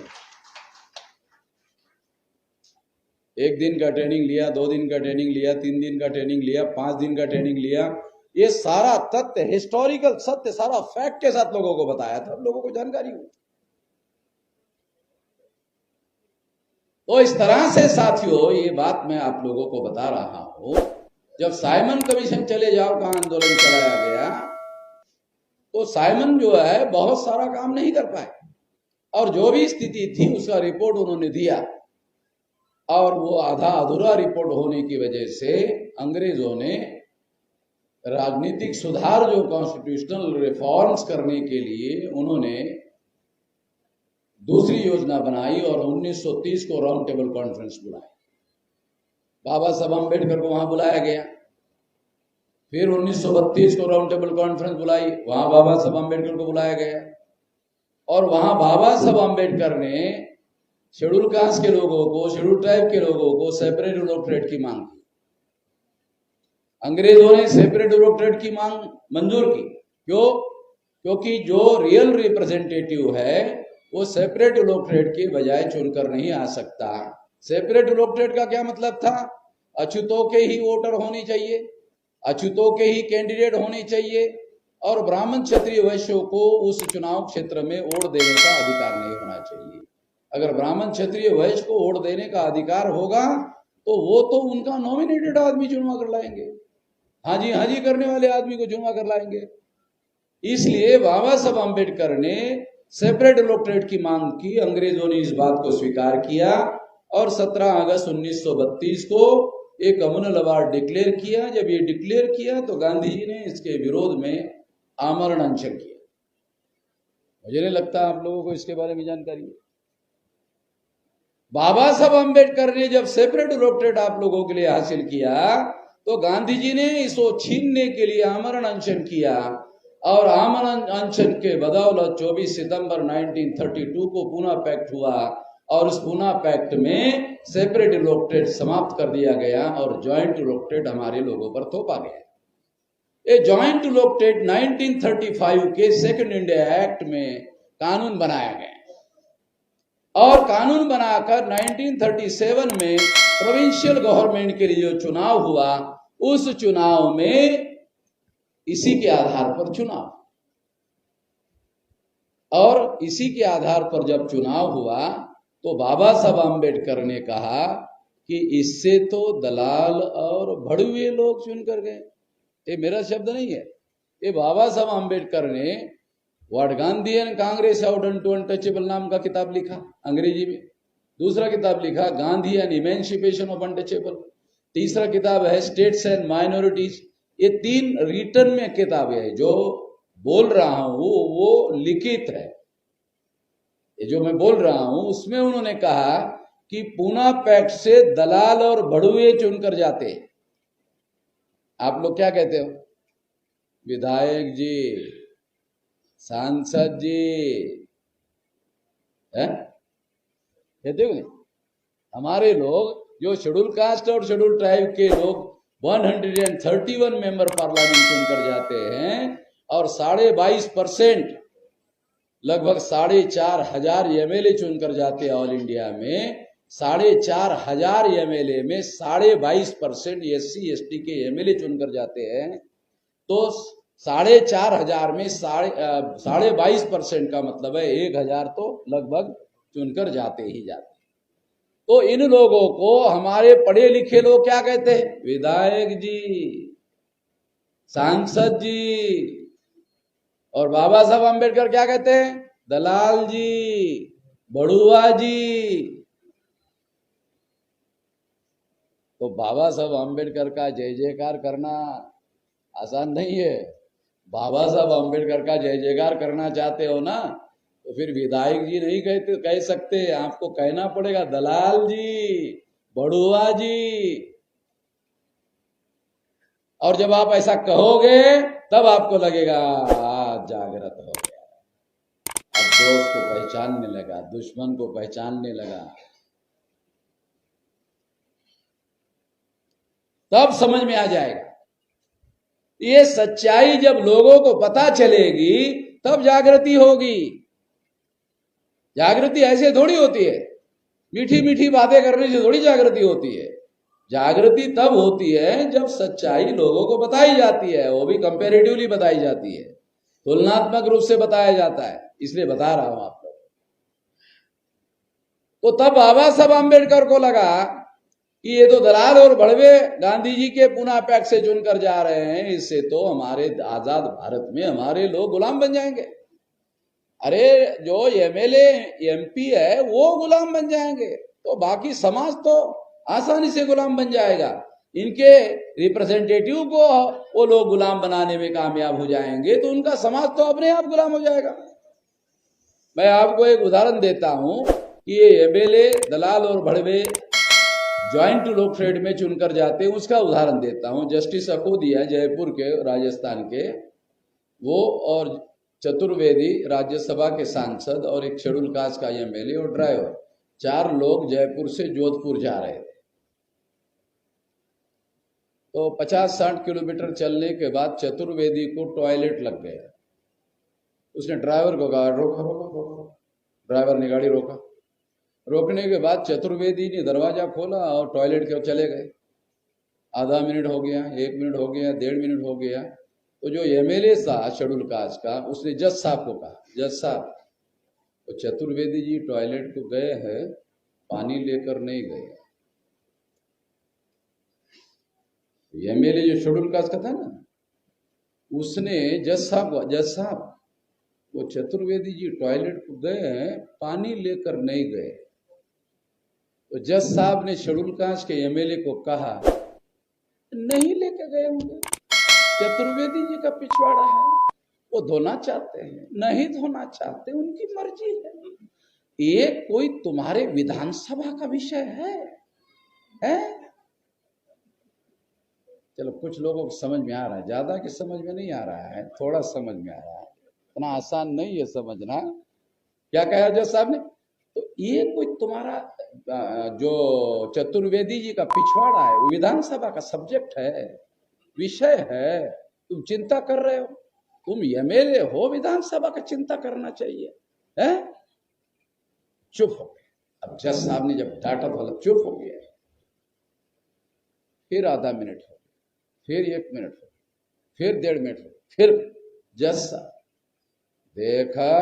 1 दिन का ट्रेनिंग लिया, 2 दिन का ट्रेनिंग लिया, 3 दिन का ट्रेनिंग लिया, 5 दिन का ट्रेनिंग लिया, ये सारा तथ्य हिस्टोरिकल सत्य सारा फैक्ट के साथ लोगों को बताया था, लोगों को जानकारी हुई। तो इस तरह से साथियों ये बात मैं आप लोगों को बता रहा हूं। जब साइमन कमीशन चले जाओ का आंदोलन चलाया गया तो साइमन जो है बहुत सारा काम नहीं कर पाए और जो भी स्थिति थी उसका रिपोर्ट उन्होंने दिया और वो आधा अधूरा रिपोर्ट होने की वजह से अंग्रेजों ने राजनीतिक सुधार जो कॉन्स्टिट्यूशनल रिफॉर्म्स करने के लिए उन्होंने दूसरी योजना बनाई और 1930 को राउंड टेबल कॉन्फ्रेंस बुलाई। बाबा साहब अम्बेडकर को वहां बुलाया गया। फिर 1932 को राउंड टेबल कॉन्फ्रेंस बुलाई, वहां बाबा साहब अम्बेडकर को बुलाया गया और वहां बाबा साहब अम्बेडकर ने शेड्यूल कास्ट के लोगों को, शेड्यूल ट्राइब के लोगों को सेपरेट इलेक्टोरेट की मांग की। अंग्रेजों ने सेपरेट इलेक्टोरेट की मांग मंजूर की। क्यों? क्योंकि जो रियल रिप्रेजेंटेटिव है वो सेपरेट इलेक्टोरेट के बजाय चुनकर नहीं आ सकता। सेपरेट इलेक्टोरेट का क्या मतलब था? अछूतों के ही वोटर होने चाहिए, अछूतों के ही कैंडिडेट होने चाहिए और ब्राह्मण क्षत्रिय वैश्यों को उस चुनाव क्षेत्र में वोट देने का अधिकार नहीं होना चाहिए। अगर ब्राह्मण क्षत्रिय वैश्य को वोट देने का अधिकार होगा तो वो तो उनका नॉमिनेटेड आदमी चुनवा कर लाएंगे, हाँ जी करने वाले आदमी को चुनवा कर लाएंगे। इसलिए बाबा साहब अम्बेडकर ने सेपरेट इलेक्टोरेट की मांग की। अंग्रेजों ने इस बात को स्वीकार किया और 17 अगस्त 1932 को एक कम्युनल अवार्ड डिक्लेयर किया। जब ये डिक्लेयर किया तो गांधी जी ने इसके विरोध में आमरण अनशन किया। मुझे नहीं लगता आप लोगों को इसके बारे में जानकारी है। बाबा साहब अम्बेडकर ने जब सेपरेट इलेक्टोरेट आप लोगों के लिए हासिल किया तो गांधी जी ने इसको छीनने के लिए आमरण अनशन किया और आमरण अनशन के बदौलत 24 सितंबर 1932 को पुनः पैक्ट हुआ और उस पूना पैक्ट में सेपरेट इलेक्टेड समाप्त कर दिया गया और ज्वाइंट इलेक्टेड हमारे लोगों पर थोपा गया। ये ज्वाइंट इलेक्टेड 1935 के सेकंड इंडिया एक्ट में कानून बनाया गया और कानून बनाकर 1937 में प्रोविंशियल गवर्नमेंट के लिए जो चुनाव हुआ, उस चुनाव में इसी के आधार पर चुनाव, और इसी के आधार पर जब चुनाव हुआ तो बाबा साहब आम्बेडकर ने कहा कि इससे तो दलाल और भड़ुए लोग चुनकर गए। ये मेरा शब्द नहीं है, ये बाबा साहब आम्बेडकर ने what Gandhi and Congress out to untouchable नाम का किताब लिखा अंग्रेजी में। दूसरा किताब लिखा Gandhi and emancipation of untouchable. तीसरा किताब है स्टेट्स एंड माइनॉरिटीज। ये 3 रिटर्न में किताबें है। जो बोल रहा हूं वो लिखित है। ये जो मैं बोल रहा हूं उसमें उन्होंने कहा कि पूना पैक्ट से दलाल और भड़ुए चुनकर जाते। आप लोग क्या कहते हो? विधायक जी, सांसद जी, कहते हो नहीं? हमारे लोग जो शेड्यूल कास्ट और शेड्यूल ट्राइब के लोग 131 मेंबर पार्लियामेंट चुनकर जाते हैं और 22.5% लगभग 4,500 एमएलए चुनकर जाते हैं। ऑल इंडिया में 4,500 एमएलए में 22.5% SC ST के एमएलए चुनकर जाते हैं। तो 4,500 में 22.5% का मतलब है 1,000 तो लगभग चुनकर जाते ही जाते। तो इन लोगों को हमारे पढ़े लिखे लोग क्या कहते हैं? विधायक जी, सांसद जी। और बाबा साहब आम्बेडकर क्या कहते हैं? दलाल जी, बड़ुआ जी। तो बाबा साहब आम्बेडकर का जय जयकार करना आसान नहीं है। बाबा साहब आम्बेडकर का जय जयकार करना चाहते हो ना, तो फिर विधायक जी नहीं कह सकते, आपको कहना पड़ेगा दलाल जी, बड़ुआ जी। और जब आप ऐसा कहोगे तब आपको लगेगा जागृत हो गया, अब दोस्त को पहचानने लगा, दुश्मन को पहचानने लगा। तब समझ में आ जाएगा। ये सच्चाई जब लोगों को पता चलेगी तब जागृति होगी। जागृति ऐसे थोड़ी होती है, मीठी मीठी बातें करने से थोड़ी जागृति होती है। जागृति तब होती है जब सच्चाई लोगों को बताई जाती है, वो भी कंपैरेटिवली बताई जाती है, तुलनात्मक रूप से बताया जाता है। इसलिए बता रहा हूं आप लोग। तो तब बाबा साहब आम्बेडकर को लगा कि ये तो दलाल और भड़वे गांधी जी के पूना पैक्ट से चुनकर जा रहे हैं, इससे तो हमारे आजाद भारत में हमारे लोग गुलाम बन जाएंगे। अरे जो एमएलए एमपी है वो गुलाम बन जाएंगे, तो बाकी समाज तो आसानी से गुलाम बन जाएगा। इनके रिप्रेजेंटेटिव को वो लोग गुलाम बनाने में कामयाब हो जाएंगे, तो उनका समाज तो अपने आप गुलाम हो जाएगा। मैं आपको एक उदाहरण देता हूं कि ये एमएलए दलाल और भड़वे ज्वाइंट इलेक्टेड में चुनकर जाते हैं, उसका उदाहरण देता हूं। जस्टिस अकोदिया जयपुर के, राजस्थान के, वो और चतुर्वेदी राज्यसभा के सांसद और एक शेड्यूल कास्ट का एमएलए और ड्राइवर, 4 लोग जयपुर से जोधपुर जा रहे थे। तो 50-60 किलोमीटर चलने के बाद चतुर्वेदी को टॉयलेट लग गया। उसने ड्राइवर को कहा रोका रोका रोका। ड्राइवर ने गाड़ी रोका। रोकने के बाद चतुर्वेदी ने दरवाजा खोला और टॉयलेट के चले गए। आधा मिनट हो गया, 1 मिनट हो गया, 1.5 मिनट हो गया। तो जो एमएलए था शेड्यूल कास्ट का, उसने जज साहब को कहा, जज साहब, तो चतुर्वेदी जी टॉयलेट को गए हैं, पानी लेकर नहीं गए। एमएलए जो शेड्यूल कास्ट का था ना, उसने जज साहब वो चतुर्वेदी जी टॉयलेट को गए हैं, पानी लेकर नहीं गए। तो जज साहब ने शेड्यूल कास्ट के एमएलए को कहा नहीं लेकर गए होंगे, चतुर्वेदी जी का पिछवाड़ा है, वो धोना चाहते हैं, नहीं धोना चाहते, उनकी मर्जी है। ये कोई तुम्हारे विधानसभा का विषय है? चलो कुछ लोगों को समझ में आ रहा है, ज्यादा की समझ में नहीं आ रहा है, थोड़ा समझ में आ रहा है। इतना आसान नहीं है समझना। क्या कहा जज साहब ने? तो ये कोई तुम्हारा जो चतुर्वेदी जी का पिछवाड़ा है, वो विधानसभा का सब्जेक्ट है, विषय है, तुम चिंता कर रहे हो? तुम एमएलए हो, विधानसभा का चिंता करना चाहिए है? चुप हो गए। अब जज साहब ने जब डांटा तो चुप हो गया। फिर आधा मिनट हो, फिर 1 मिनट हो, फिर 1.5 मिनट हो, फिर जज साहब देखा,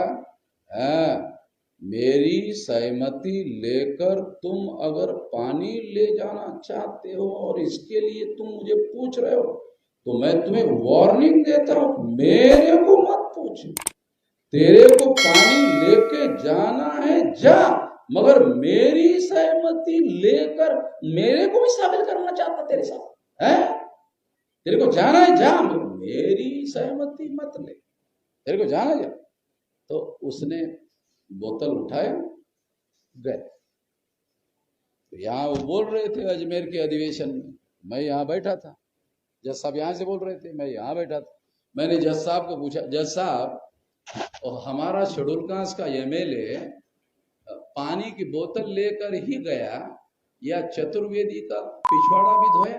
मेरी सहमति लेकर तुम अगर पानी ले जाना चाहते हो और इसके लिए तुम मुझे पूछ रहे हो, तो मैं तुम्हें वार्निंग देता हूं, मेरे को मत पूछ। तेरे को पानी लेके जाना है जा, मगर मेरी सहमति लेकर मेरे को भी शामिल करना चाहता तेरे साथ है? तेरे को जाना है जा, मेरी सहमति मत ले, तेरे को जाना जा। तो उसने बोतल उठाया, गए। तो यहाँ वो बोल रहे थे अजमेर के अधिवेशन में, मैं यहाँ बैठा था, जज साहब यहाँ से बोल रहे थे, मैं यहाँ बैठा था। मैंने जज साहब को पूछा, जज साहब हमारा शेड्यूल कास्ट का एमएलए पानी की बोतल लेकर ही गया या चतुर्वेदी का पिछवाड़ा भी धोया?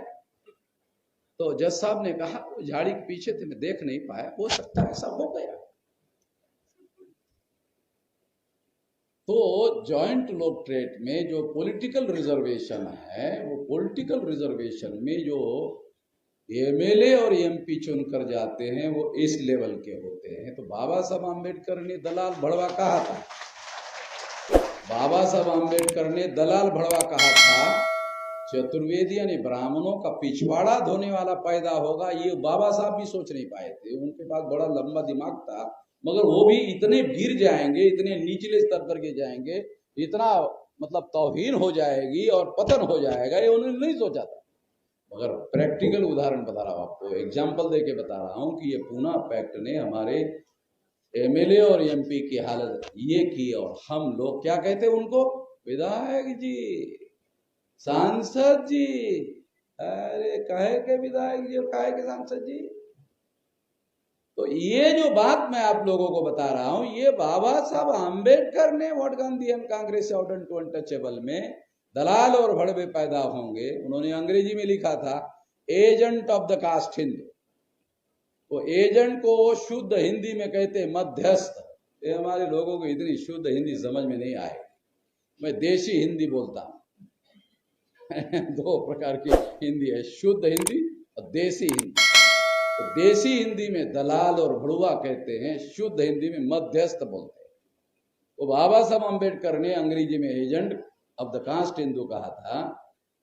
तो जज साहब ने कहा, वो झाड़ी के पीछे थे, मैं देख नहीं पाया, हो सकता है ऐसा हो गया। तो जॉइंट इलेक्टोरेट में जो पॉलिटिकल रिजर्वेशन है, वो पॉलिटिकल रिजर्वेशन में जो एमएलए और एमपी चुनकर जाते हैं वो इस लेवल के होते हैं। तो बाबा साहब आम्बेडकर ने दलाल भड़वा कहा था, बाबा साहब आम्बेडकर ने दलाल भड़वा कहा था, चतुर्वेदी यानी ब्राह्मणों का पिछवाड़ा धोने वाला पैदा होगा, ये बाबा साहब भी सोच नहीं पाए थे। उनके पास बड़ा लंबा दिमाग था, मगर वो भी इतने गिर जाएंगे, इतने निचले स्तर पर गिर जाएंगे, इतना मतलब तौहीन हो जाएगी और पतन हो जाएगा, ये उन्होंने नहीं सोचा था। मगर प्रैक्टिकल उदाहरण बता रहा हूं आपको, एग्जाम्पल देके बता रहा हूं कि ये पूना पैक्ट ने हमारे एमएलए और एमपी की हालत ये की, और हम लोग क्या कहते हैं उनको, विधायक जी, सांसद जी। अरे काहे के विधायक जी और काहे के सांसद जी? तो ये जो बात मैं आप लोगों को बता रहा हूं, ये बाबा साहब आम्बेडकर ने what Gandhi and Congress out to untouchable में दलाल और भड़वे पैदा होंगे, उन्होंने अंग्रेजी में लिखा था agent of the caste Hindu. तो एजेंट को शुद्ध हिंदी में कहते हैं मध्यस्थ। ये हमारे लोगों को इतनी शुद्ध हिंदी समझ में नहीं आए, मैं देशी हिंदी बोलता हूं। 2 प्रकार की हिंदी है, शुद्ध हिंदी और देशी हिंदी। तो देशी हिंदी में दलाल और भड़ुआ कहते हैं, शुद्ध हिंदी में मध्यस्थ बोलते हैं। तो बाबा साहब अम्बेडकर ने अंग्रेजी में agent of the caste Hindu कहा था,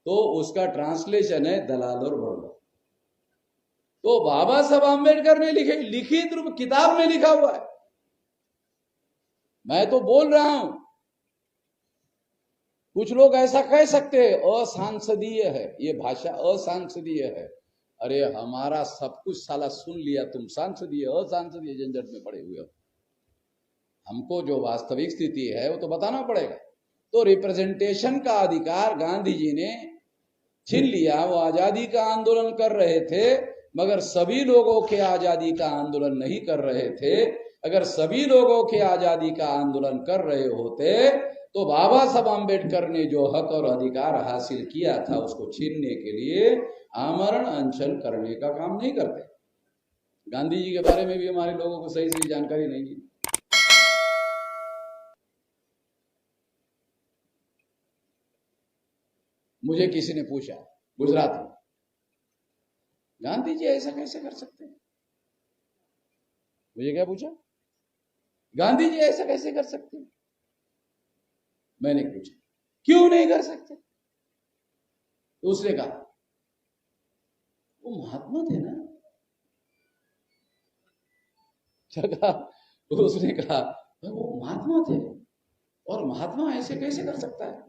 तो उसका ट्रांसलेशन है दलाल और भड़ुआ। तो बाबा साहब अम्बेडकर ने लिखित रूप किताब में लिखा हुआ है, मैं तो बोल रहा हूं। कुछ लोग ऐसा कह सकते हैं असंसदीय है, ये भाषा असंसदीय है। अरे हमारा सब कुछ साला सुन लिया, तुम सांसदीय असंसदीय झंझट में पड़े हुए हो। हमको जो वास्तविक स्थिति है वो तो बताना पड़ेगा। तो रिप्रेजेंटेशन का अधिकार गांधी जी ने छीन लिया। वो आजादी का आंदोलन कर रहे थे, मगर सभी लोगों के आजादी का आंदोलन नहीं कर रहे थे। अगर सभी लोगों के आजादी का आंदोलन कर रहे होते तो बाबा साहब आम्बेडकर ने जो हक और अधिकार हासिल किया था उसको छीनने के लिए आमरण अनशन करने का काम नहीं करते। गांधी जी के बारे में भी हमारे लोगों को सही सही जानकारी नहीं है। मुझे किसी ने पूछा गुजरात में, गांधी जी ऐसा कैसे कर सकते हैं? मुझे क्या पूछा, गांधी जी ऐसा कैसे कर सकते हैं? मैंने पूछा क्यों नहीं कर सकते? तो उसने कहा वो महात्मा थे ना। उसने कहा वो महात्मा थे और महात्मा ऐसे कैसे कर सकता है?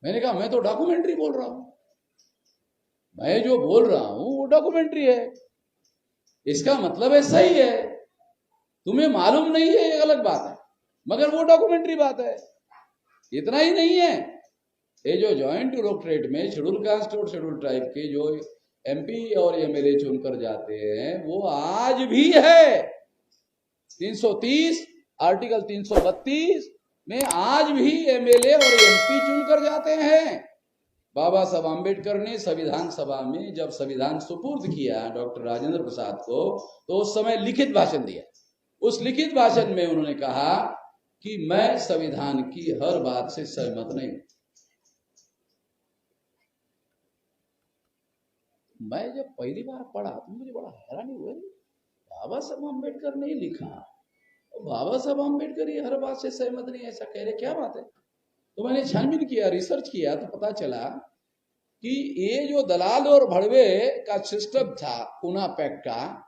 मैंने कहा मैं तो डॉक्यूमेंट्री बोल रहा हूं, मैं जो बोल रहा हूं वो डॉक्यूमेंट्री है। इसका मतलब है सही है, तुम्हें मालूम नहीं है ये अलग बात है, मगर वो डॉक्यूमेंट्री बात है। इतना ही नहीं है, ये जो जॉइंट इलेक्टोरेट में शेड्यूल कास्ट और शेड्यूल ट्राइब के जो एमपी और एमएलए चुनकर जाते हैं वो आज भी है। 330 आर्टिकल 332 में आज भी एमएलए और एमपी चुनकर जाते हैं। बाबा साहब आम्बेडकर ने संविधान सभा में जब संविधान सुपुर्द किया डॉक्टर राजेंद्र प्रसाद को, तो उस समय लिखित भाषण दिया। उस लिखित भाषण में उन्होंने कहा कि मैं संविधान की हर बात से सहमत नहीं हूं। मैं जब पहली बार पढ़ा तो मुझे बड़ा हैरानी हुआ, बाबा साहब आम्बेडकर ने लिखा, बाबा साहब आम्बेडकर ये हर बात से सहमत नहीं, ऐसा कह रहे, क्या बात है। तो मैंने छानबीन किया, रिसर्च किया, तो पता चला कि ये जो दलाल और भड़वे का सिस्टम था पूना पैक्ट का,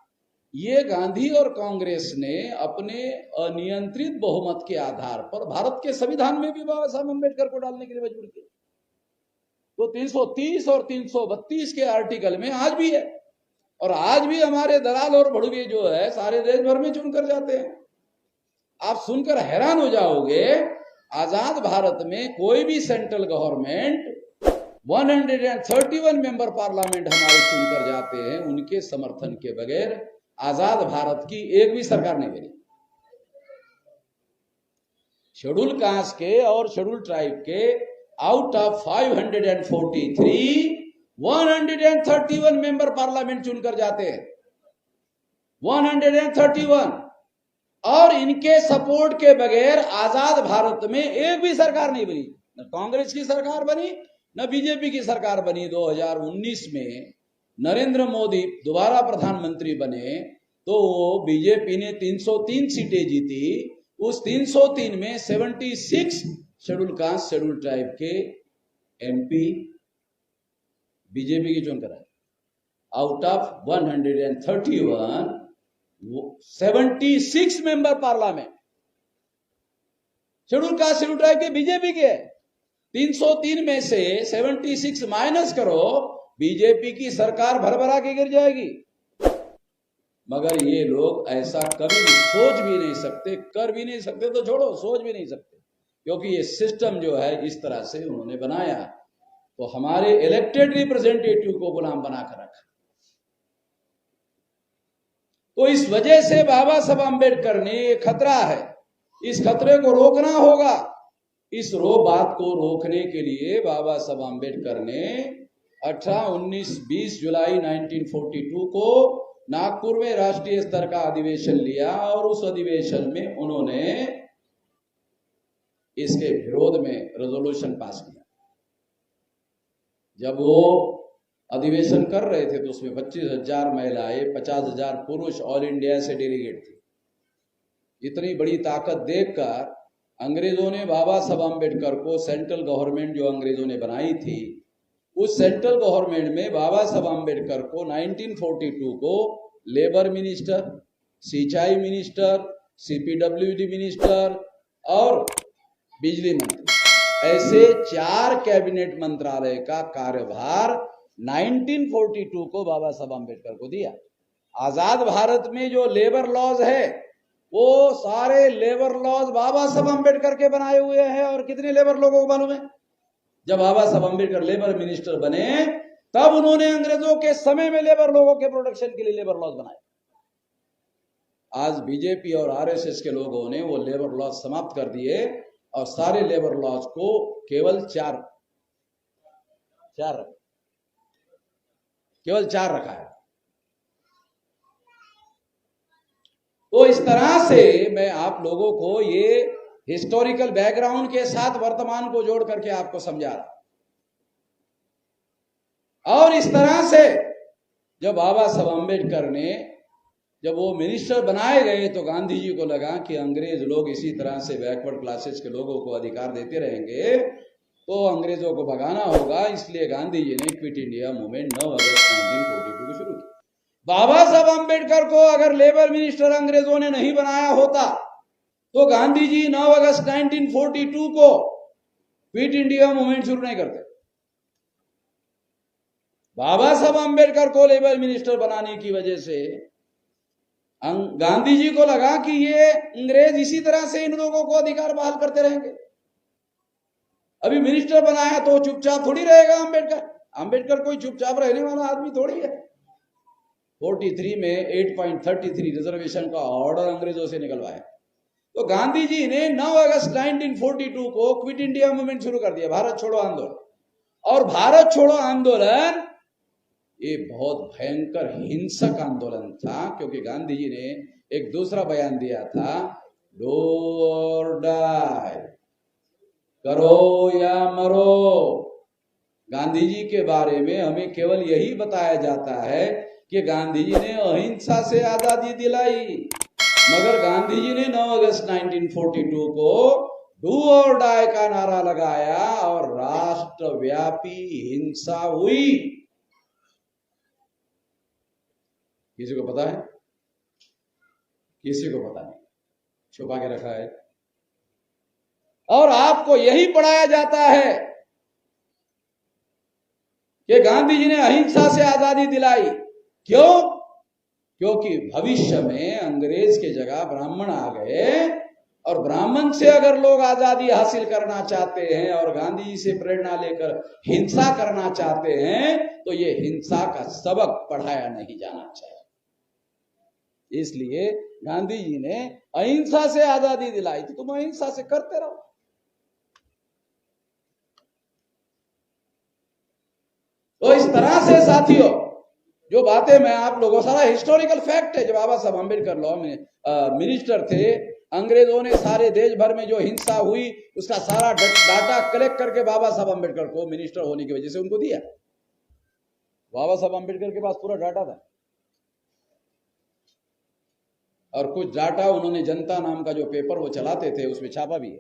ये गांधी और कांग्रेस ने अपने अनियंत्रित बहुमत के आधार पर भारत के संविधान में भी बाबा साहब आम्बेडकर को डालने के लिए मजबूर किया। तो 330 और 332 के आर्टिकल में आज भी है, और आज भी हमारे दलाल और भड़वे जो है सारे देश भर में चुनकर जाते हैं। आप सुनकर हैरान हो जाओगे, आजाद भारत में कोई भी सेंट्रल गवर्नमेंट 131 मेंबर पार्लियामेंट हमारे चुनकर जाते हैं, उनके समर्थन के बगैर आजाद भारत की एक भी सरकार नहीं बनी। शेड्यूल कास्ट के और शेड्यूल ट्राइब के आउट ऑफ 543 131 मेंबर पार्लियामेंट चुनकर जाते हैं, 131, और इनके सपोर्ट के बगैर आजाद भारत में एक भी सरकार नहीं बनी। न कांग्रेस की सरकार बनी, न बीजेपी की सरकार बनी। 2019 में नरेंद्र मोदी दोबारा प्रधानमंत्री बने तो बीजेपी ने 303 सीटें जीती। उस 303 में 76 शेड्यूल कास्ट शेड्यूल ट्राइब के एमपी बीजेपी की चुन कराए। Out of 131 76 member parliament schedule caste schedule tribe के बीजेपी के। 303 में से 76 माइनस करो, बीजेपी की सरकार भरभरा के गिर जाएगी। मगर ये लोग ऐसा कभी सोच भी नहीं सकते, कर भी नहीं सकते, तो छोड़ो, सोच भी नहीं सकते, क्योंकि ये सिस्टम जो है इस तरह से उन्होंने बनाया, तो हमारे इलेक्टेड रिप्रेजेंटेटिव को गुलाम बनाकर रखा। तो इस वजह से बाबा साहब आम्बेडकर ने ये खतरा है, इस खतरे को रोकना होगा। इस बात को रोकने के लिए बाबा साहब आम्बेडकर ने 18, 19, 20 जुलाई 1942 को नागपुर में राष्ट्रीय स्तर का अधिवेशन लिया, और उस अधिवेशन में उन्होंने इसके विरोध में रेजोल्यूशन पास किया। जब वो अधिवेशन कर रहे थे तो उसमें 25,000 महिलाएं, 50,000 पुरुष ऑल इंडिया से डेलीगेट थे। इतनी बड़ी ताकत देखकर अंग्रेजों ने बाबा साहब आम्बेडकर को, सेंट्रल गवर्नमेंट जो अंग्रेजों ने बनाई थी, उस सेंट्रल गवर्नमेंट में बाबा साहब आम्बेडकर को 1942 को लेबर मिनिस्टर, सिंचाई मिनिस्टर, सीपीडब्ल्यूडी मिनिस्टर और बिजली मंत्री, ऐसे 4 कैबिनेट मंत्रालय का कार्यभार 1942 को बाबा साहब आम्बेडकर को दिया। आजाद भारत में जो लेबर लॉज है, वो सारे लेबर लॉज बाबा साहब आम्बेडकर के बनाए हुए हैं। और कितने लेबर लोगों को मालूम है, जब बाबा साहब आम्बेडकर लेबर मिनिस्टर बने तब उन्होंने अंग्रेजों के समय में लेबर लोगों के प्रोटेक्शन के लिए लेबर लॉज बनाए। आज बीजेपी और आरएसएस के लोगों ने वो लेबर लॉज समाप्त कर दिए और सारे लेबर लॉज को केवल चार रखा है। तो इस तरह से मैं आप लोगों को ये हिस्टोरिकल बैकग्राउंड के साथ वर्तमान को जोड़ करके आपको समझा रहा। और इस तरह से जब बाबा साहब आम्बेडकर ने, जब वो मिनिस्टर बनाए गए, तो गांधी जी को लगा कि अंग्रेज लोग इसी तरह से बैकवर्ड क्लासेस के लोगों को अधिकार देते रहेंगे तो अंग्रेजों को भगाना होगा। इसलिए गांधी जी ने क्विट इंडिया मूवमेंट 9 अगस्त 1942 को शुरू किया। बाबा साहब आम्बेडकर को अगर लेबर मिनिस्टर अंग्रेजों ने नहीं बनाया होता तो गांधी जी 9 अगस्त 1942 को क्विट इंडिया मूवमेंट शुरू नहीं करते। बाबा साहब आम्बेडकर को लेबर मिनिस्टर बनाने की वजह से गांधी जी को लगा कि ये अंग्रेज इसी तरह से इन लोगों को अधिकार बहाल करते रहेंगे। अभी मिनिस्टर बनाया तो चुपचाप थोड़ी रहेगा आम्बेडकर कोई चुपचाप रहने वाला आदमी थोड़ी है। 43 में 8.33 रिजर्वेशन का ऑर्डर अंग्रेजों से निकलवाया। तो गांधी जी ने 9 अगस्त 1942 को क्विट इंडिया मूवमेंट शुरू कर दिया, भारत छोड़ो आंदोलन। और भारत छोड़ो आंदोलन ये बहुत भयंकर हिंसक आंदोलन था, क्योंकि गांधी जी ने एक दूसरा बयान दिया था, डू और डाई, करो या मरो। गांधी जी के बारे में हमें केवल यही बताया जाता है कि गांधी जी ने अहिंसा से आजादी दिलाई, मगर गांधी जी ने 9 अगस्त 1942 को डू और डाई का नारा लगाया और राष्ट्रव्यापी हिंसा हुई। किसी को पता है? किसी को पता नहीं, छुपा के रखा है। और आपको यही पढ़ाया जाता है कि गांधी जी ने अहिंसा से आजादी दिलाई। क्यों? क्योंकि भविष्य में अंग्रेज के जगह ब्राह्मण आ गए, और ब्राह्मण से अगर लोग आजादी हासिल करना चाहते हैं और गांधी जी से प्रेरणा लेकर हिंसा करना चाहते हैं, तो ये हिंसा का सबक पढ़ाया नहीं जाना चाहिए। इसलिए गांधी जी ने अहिंसा से आजादी दिलाई, तो तुम अहिंसा से करते रहो। तो इस तरह से साथियों, जो बातें मैं आप लोगों, सारा हिस्टोरिकल फैक्ट है। जब बाबा साहब अम्बेडकर लॉ में मिनिस्टर थे, अंग्रेजों ने सारे देश भर में जो हिंसा हुई उसका सारा डाटा कलेक्ट करके बाबा साहब अम्बेडकर को मिनिस्टर होने की वजह से उनको दिया। बाबा साहब अम्बेडकर के पास पूरा डाटा था, और कुछ डाटा उन्होंने जनता नाम का जो पेपर वो चलाते थे उसमें छापा भी है।